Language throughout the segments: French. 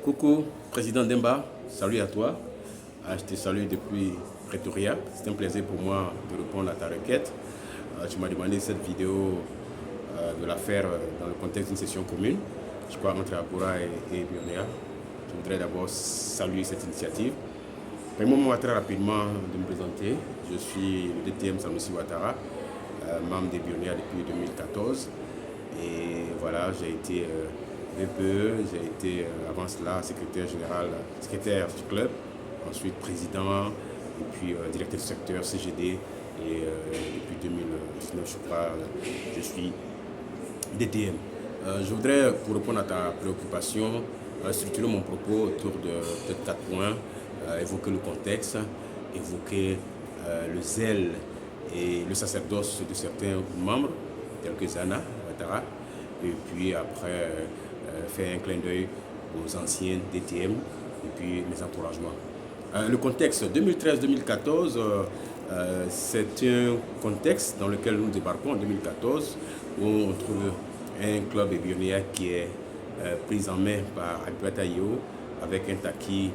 Coucou, président Demba, salut à toi. Je te salue depuis Pretoria. C'est un plaisir pour moi de répondre à ta requête. Tu m'as demandé cette vidéo de la faire dans le contexte d'une session commune, je crois entre Agora et Bionia. Je voudrais d'abord saluer cette initiative. Permettez-moi très rapidement de me présenter. Je suis le DTM Sanusi Ouattara, membre de Bionia depuis 2014. Et voilà, j'ai été VPE, j'ai été avant cela secrétaire général, secrétaire du club, ensuite président et puis directeur du secteur CGD. Et depuis 2019, je crois, je suis DTM. Je voudrais, pour répondre à ta préoccupation, structurer mon propos autour de 4 points, évoquer le contexte, évoquer le zèle et le sacerdoce de certains membres, tels que Zana Ouattara, et puis après faire un clin d'œil aux anciens DTM et puis mes encouragements. Le contexte 2013-2014, c'est un contexte dans lequel nous débarquons en 2014, où on trouve un club Bionia qui est pris en main par Alpeta Io, avec un Taki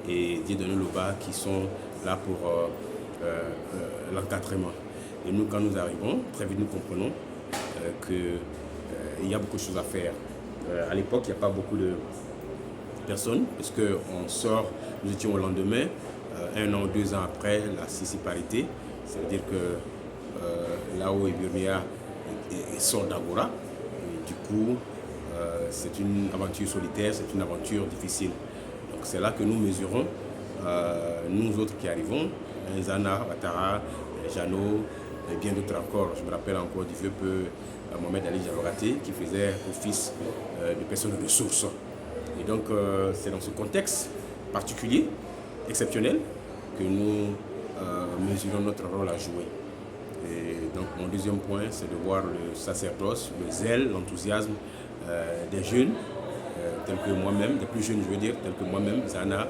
et Dieudonné Loba qui sont là pour l'encadrement. Et nous, quand nous arrivons, très vite nous comprenons qu'il y a beaucoup de choses à faire. À l'époque, il n'y a pas beaucoup de personnes, parce qu'on sort, nous étions au lendemain, 1 an ou 2 ans après la parité. C'est-à-dire que là où Bionia sort d'Agora, du coup, c'est une aventure solitaire, c'est une aventure difficile. Donc c'est là que nous mesurons, nous autres qui arrivons, Zana, Ouattara, Jeannot, et bien d'autres encore. Je me rappelle encore du vieux peu Mohamed Ali Jaloraté qui faisait office de personne de ressources. Et donc c'est dans ce contexte particulier, exceptionnel, que nous mesurons notre rôle à jouer. Et donc mon deuxième point, c'est de voir le sacerdoce, le zèle, l'enthousiasme des jeunes, tels que moi-même, des plus jeunes je veux dire, tels que moi-même, Zana,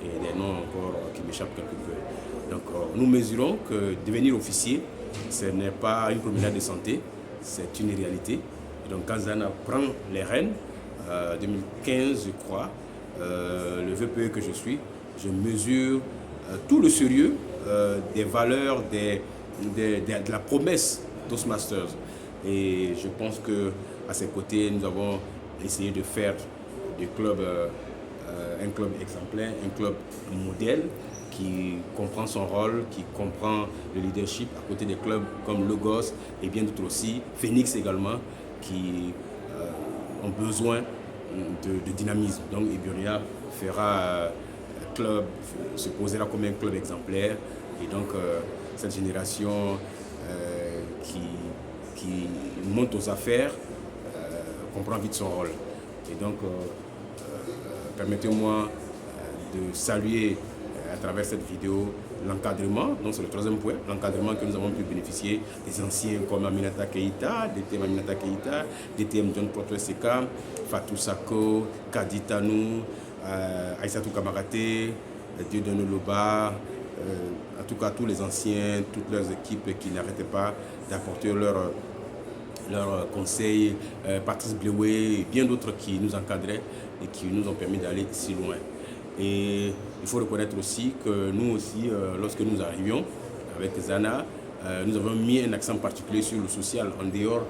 et des noms encore qui m'échappent quelque peu. Donc nous mesurons que devenir officier, ce n'est pas une promenade de santé, c'est une réalité. Et donc quand Zana prend les rênes, 2015 je crois, le VPE que je suis, je mesure tout le sérieux des valeurs, de la promesse Toastmasters. Et je pense qu'à ses côtés, nous avons essayé de faire du club un club exemplaire, un club modèle qui comprend son rôle, qui comprend le leadership à côté des clubs comme Logos et bien d'autres aussi, Phoenix également, qui ont besoin de dynamisme. Donc Bionia fera club, se posera comme un club exemplaire. Et donc cette génération qui monte aux affaires comprend vite son rôle. Et donc permettez-moi de saluer à travers cette vidéo l'encadrement, donc c'est le troisième point, l'encadrement que nous avons pu bénéficier des anciens comme Aminata Keïta, DTM Aminata Keïta, DTM John Porto Seka, Fatou Sako, Kadi Tanou, Aïssatou Kamaraté, Dieudonné Loba, en tout cas tous les anciens, toutes leurs équipes qui n'arrêtaient pas d'apporter leurs conseils, Patrice Bleué et bien d'autres qui nous encadraient et qui nous ont permis d'aller si loin. Et il faut reconnaître aussi que nous aussi, lorsque nous arrivions avec Zana, nous avons mis un accent particulier sur le social en dehors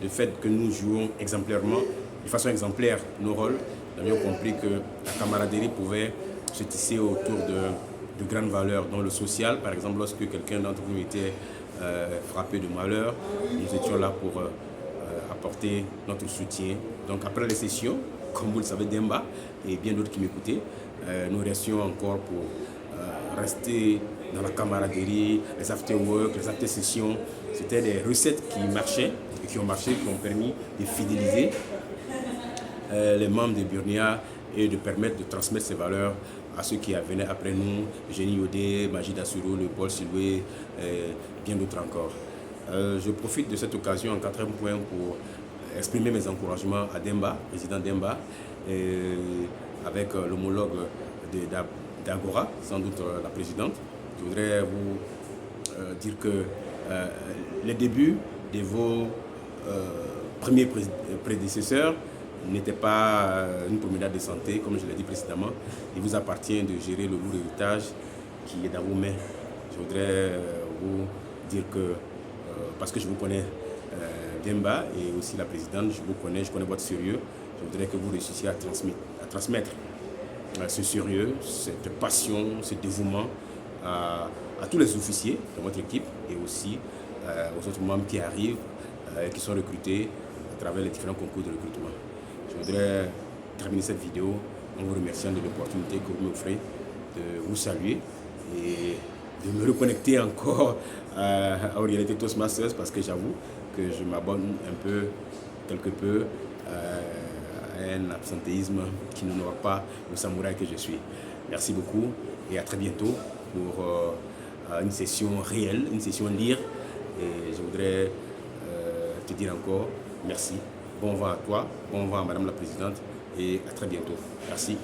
du fait que nous jouons exemplairement, de façon exemplaire nos rôles. Nous avions compris que la camaraderie pouvait se tisser autour de grandes valeurs, dont le social. Par exemple, lorsque quelqu'un d'entre nous était frappé de malheur, nous étions là pour apporter notre soutien. Donc après les sessions, comme vous le savez, Demba et bien d'autres qui m'écoutaient, nous restions encore pour rester dans la camaraderie, les after-work, les after-sessions. C'était des recettes qui marchaient et qui ont marché, qui ont permis de fidéliser les membres de Bionia et de permettre de transmettre ces valeurs à ceux qui venaient après nous, Génie Yodé, Magid Assuro, Paul Siloué, et bien d'autres encore. Je profite de cette occasion en 4e point pour exprimer mes encouragements à Demba, président Demba, avec l'homologue d'Agora, sans doute la présidente. Je voudrais vous dire que les débuts de vos premiers prédécesseurs n'était pas une promenade de santé, comme je l'ai dit précédemment. Il vous appartient de gérer le lourd héritage qui est dans vos mains. Je voudrais vous dire que, parce que je vous connais bien bas, et aussi la présidente, je vous connais, je connais votre sérieux, je voudrais que vous réussissiez à transmettre ce sérieux, cette passion, ce dévouement à tous les officiers de votre équipe et aussi aux autres membres qui arrivent, qui sont recrutés à travers les différents concours de recrutement. Je voudrais terminer cette vidéo en vous remerciant de l'opportunité que vous m'offrez de vous saluer et de me reconnecter encore à Orienté Toastmasters, parce que j'avoue que je m'abonne quelque peu à un absentéisme qui ne n'aura pas le samouraï que je suis. Merci beaucoup et à très bientôt pour une session réelle, une session lire. Et je voudrais te dire encore merci. Bon vent à toi, bon vent à Madame la Présidente et à très bientôt. Merci.